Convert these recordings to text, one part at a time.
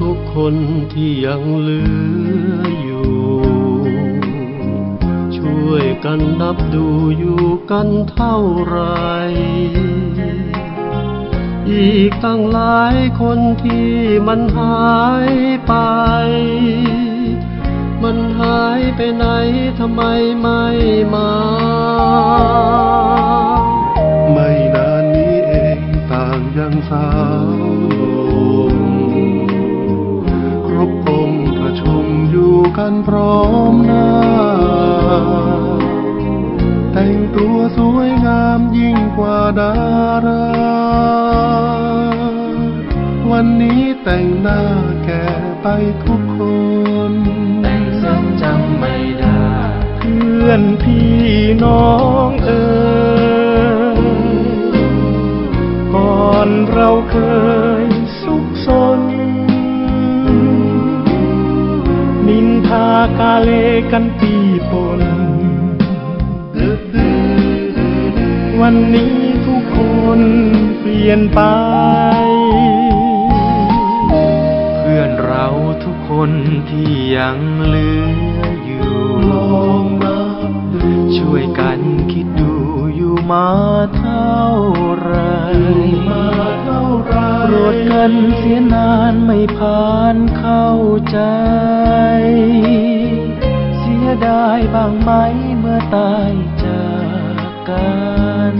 ทุกคนที่ยังเหลืออยู่ช่วยกันนับดูอยู่กันเท่าไรอีกตั้งหลายคนที่มันหายไปมันหายไปไหนทำไมไม่มาไม่นานนี้เองต่างยังสาวครบองค์ประชุมอยู่กันพร้อมหน้าแต่งตัวสวยงามยิ่งกว่าดาราวันนี้แต่งหน้าแก่ไปทุกคนแต่งซ้ำจำไม่ได้เพื่อนพี่น้องเอ๋ยก่อนเราเคยสุขสนนินทากาเลกันปีปนวันนี้ทุกคนเปลี่ยนไปเพื่อนเราทุกคนที่ยังเหลืออยู่ลองนับดูช่วยกันคิดดูอยู่มาเท่าไรโปรดกันเสียนานไม่ผ่านเข้าใจเสียดายบ้างไหมเมื่อตายจากกัน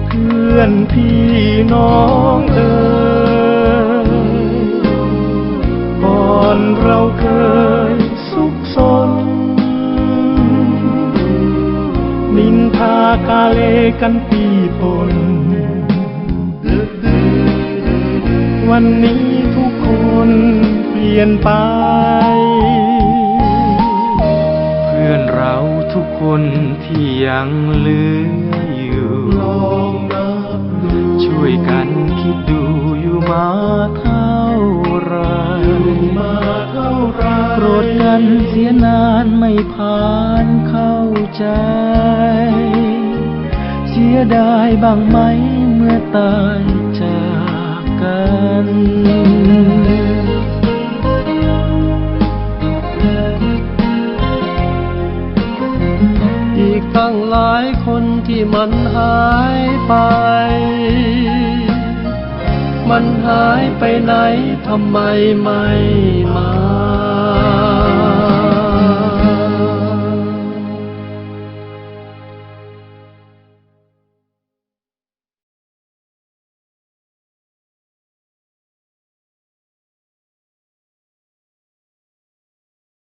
เพื่อนพี่น้องเอ๋ยก่อนเราเคยสุขสนนินทากาเลกันปีปนวันนี้ทุกคนเปลี่ยนไปเพื่อนเราทุกคนที่ยังเหลืออยู่ลองนับดูช่วยกันคิดดูอยู่มาเท่าไรโปรดกันเสียนานไม่ผ่านเข้าใจเสียดายบ้างไหมเมื่อตายจากกันอีกตั้งหลายคนที่มันหายไปมันหายไปไหนทำไมไม่มา